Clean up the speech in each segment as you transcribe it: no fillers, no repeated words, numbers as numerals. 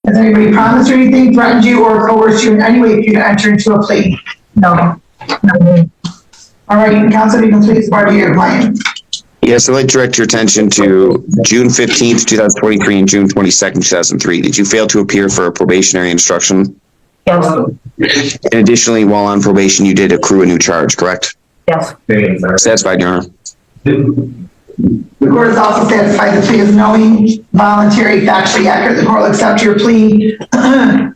Has anybody promised you anything, threatened you, or coerced you in any way if you enter into a plea? No. All right, counsel, you can please part of your client. Yes, I'd like to direct your attention to June 15th, 2023 and June 22nd, 2003. Did you fail to appear for a probationary instruction? Yes. And additionally, while on probation, you did accrue a new charge, correct? Yes. Satisfied, Your Honor. The court is also satisfied the plea is knowing, voluntary, factually accurate. The court will accept your plea to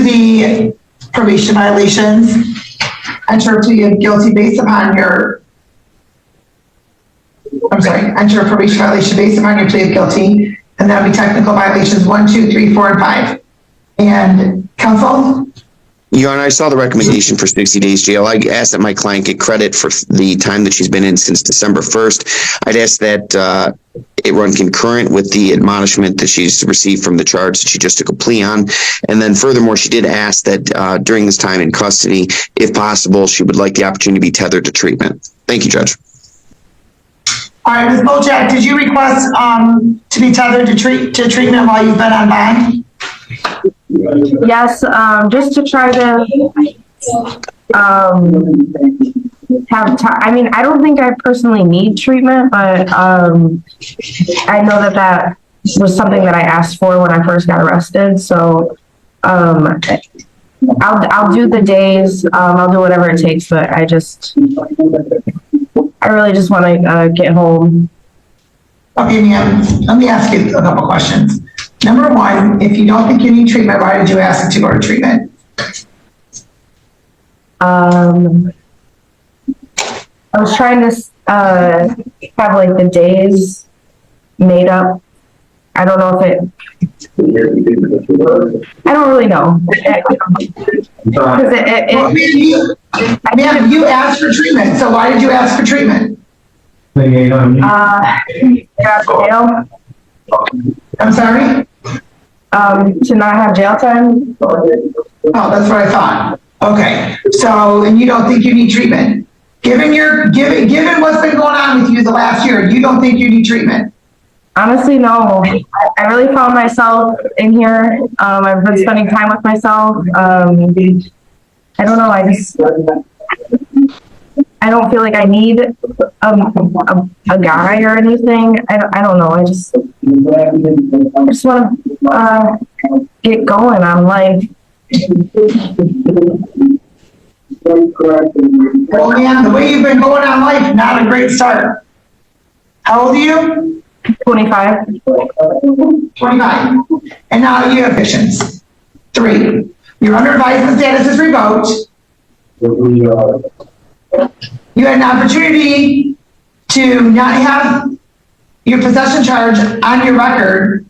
the probation violations. Enter a plea of guilty based upon your, enter a probation violation based upon your plea of guilty, and that'll be technical violations 1, 2, 3, 4, and 5. And counsel? Your Honor, I saw the recommendation for 60 days jail. I asked that my client get credit for the time that she's been in since December 1st. I'd ask that it run concurrent with the admonishment that she's received from the charge that she just took a plea on. And then furthermore, she did ask that during this time in custody, if possible, she would like the opportunity to be tethered to treatment. Thank you, Judge. All right, Ms. Bolchak, did you request to be tethered to treatment while you've been on bond? Yes, just to try to have time. I mean, I don't think I personally need treatment, but I know that was something that I asked for when I first got arrested. So I'll do the days. I'll do whatever it takes, but I really just want to get home. Okay, ma'am, let me ask you a couple questions. Number one, if you don't think you need treatment, why did you ask to go to treatment? I was trying to have like the days made up. I don't know if I don't really know. Ma'am, you asked for treatment, so why did you ask for treatment? Jail. I'm sorry? To not have jail time. Oh, that's what I thought. Okay, so, and you don't think you need treatment? Given what's been going on with you the last year, you don't think you need treatment? Honestly, no. I really found myself in here. I've been spending time with myself. I don't know. I don't feel like I need a guy or anything. I don't know. I just want to get going on life. Well, man, the way you've been going on life, not a great start. How old are you? 25. 25. And now you have evictions. 3. Your under advisement status is revoked. You had an opportunity to not have your possession charge on your record,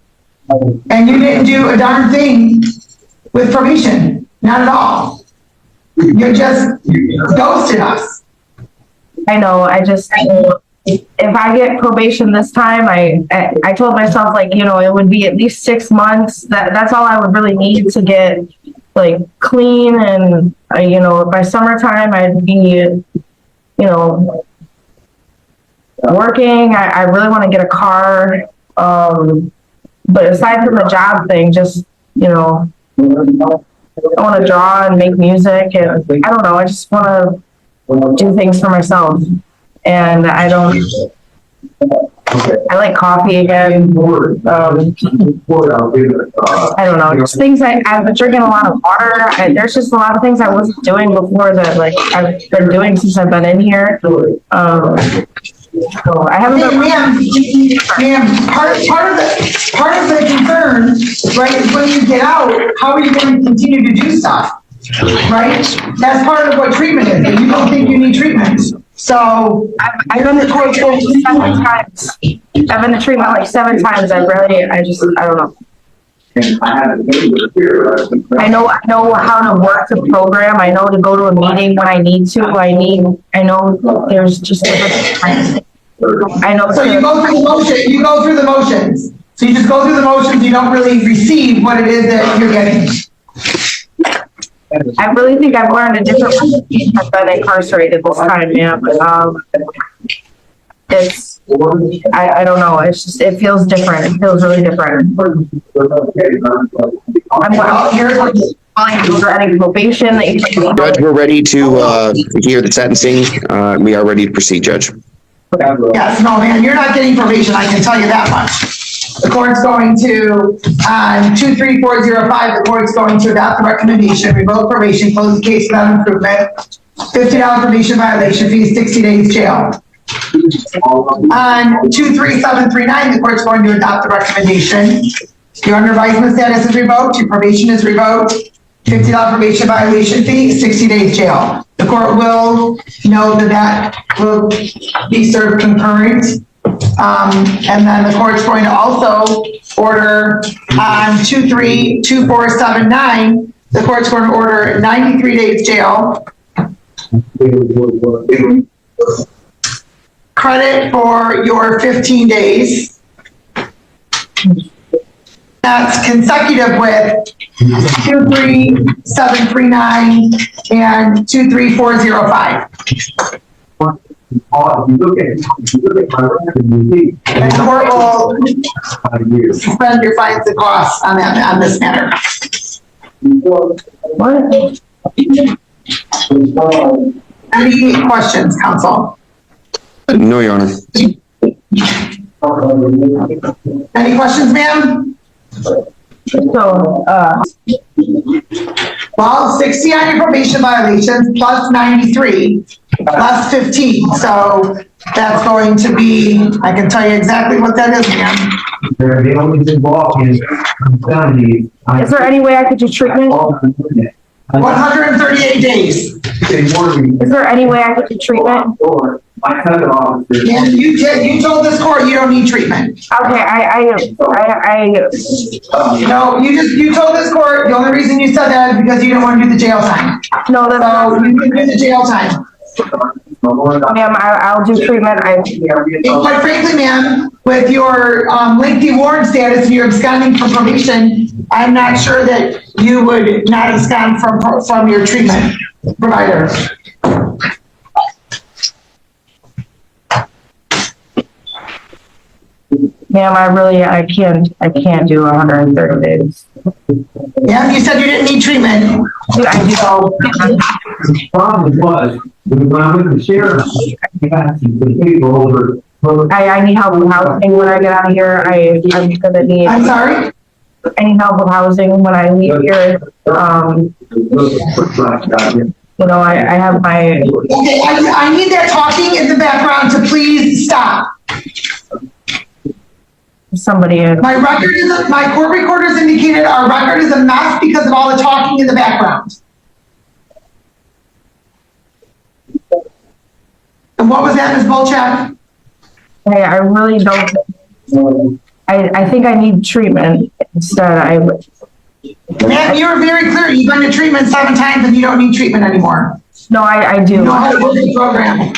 and you didn't do a darn thing with probation. Not at all. You just ghosted us. I know. If I get probation this time, I told myself, like, you know, it would be at least 6 months. That's all I would really need to get like clean, and you know, by summertime I'd be, you know, working. I really want to get a car, but aside from the job thing, just, you know, I want to draw and make music, and I don't know, I just want to do things for myself. And I like coffee again. I don't know, just things I've been drinking a lot of water. There's just a lot of things I wasn't doing before that, like, I've been doing since I've been in here. So I haven't been. Ma'am, part of the concern, right, is when you get out, how are you going to continue to do stuff? Right? That's part of what treatment is, and you don't think you need treatment. So I've been to treatment 7 times. I've been to treatment like 7 times. I don't know. I know how to work the program. I know to go to a meeting when I need to. I know there's just different times. I know. So you go through the motion. You go through the motions. So you just go through the motions. You don't really receive what it is that you're getting. I really think I've learned a different way. I've been incarcerated this time, yeah. it's, I don't know, it's just, it feels different, it feels really different. I'm here, is there any probation that you can? Judge, we're ready to hear the sentencing. We are ready to proceed, Judge. Yes, no, man, you're not getting probation, I can tell you that much. The court's going to, on 23405, the court's going to adopt the recommendation, revoke probation, close the case without improvement, $50 probation violation fee, 60 days jail. On 23739, the court's going to adopt the recommendation. Your under advisement status is revoked, your probation is revoked, $50 probation violation fee, 60 days jail. The court will know that will be served concurrent. And then the court's going to also order on 232479, the court's going to order 93 days jail. Credit for your 15 days. That's consecutive with 23739 and 23405. If you look at my record, you see. And the court will suspend your fines and costs on this matter. What? Any questions, counsel? No, Your Honor. Any questions, ma'am? So, Well, 60 on your probation violations plus 93 plus 15. So that's going to be, I can tell you exactly what that is, ma'am. The only involved is insanity. is there any way I could do treatment? 138 days. Is there any way I could do treatment? And you told this court you don't need treatment. Okay, No, you told this court the only reason you said that is because you didn't want to do the jail time. no, that's So you can do the jail time. ma'am, I'll do treatment. And quite frankly, ma'am, with your lengthy warrant status and your absconding from probation, I'm not sure that you would not abscond from your treatment provider. Ma'am, I can't do 130 days. Yeah, you said you didn't need treatment. I do. The problem was, when I went to the sheriff, I got the people over. I need help with housing when I get out of here. I'm gonna need. I'm sorry? I need help with housing when I leave here. You know, I have my. Okay, I need that talking in the background to please stop. Somebody. My court recorders indicated our record is a mess because of all the talking in the background. And what was that, Ms. Bolchak? Hey, I really don't. I think I need treatment instead. Ma'am, you were very clear. You've been to treatment 7 times and you don't need treatment anymore. No, I do. You know how to work the program.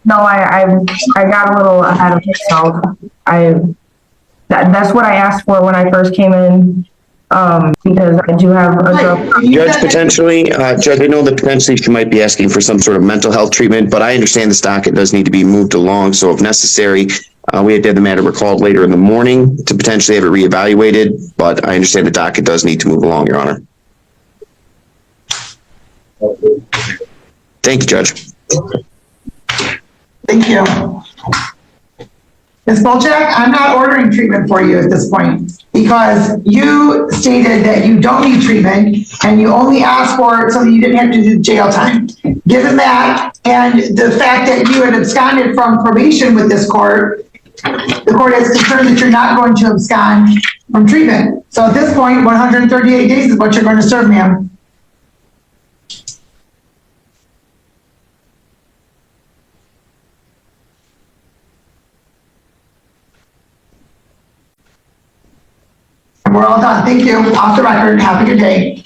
No, I got a little ahead of myself. That's what I asked for when I first came in, because I do have a girl. Judge, potentially, Judge, I know that potentially she might be asking for some sort of mental health treatment, but I understand this docket does need to be moved along, so if necessary, we had the matter recalled later in the morning to potentially have it reevaluated, but I understand the docket does need to move along, Your Honor. Thank you, Judge. Thank you. Ms. Bolchak, I'm not ordering treatment for you at this point because you stated that you don't need treatment and you only asked for it so that you didn't have to do jail time. Given that and the fact that you had absconded from probation with this court, the court has confirmed that you're not going to abscond from treatment. So at this point, 138 days is what you're going to serve, ma'am. We're all done. Thank you. Off the record. Have a good day.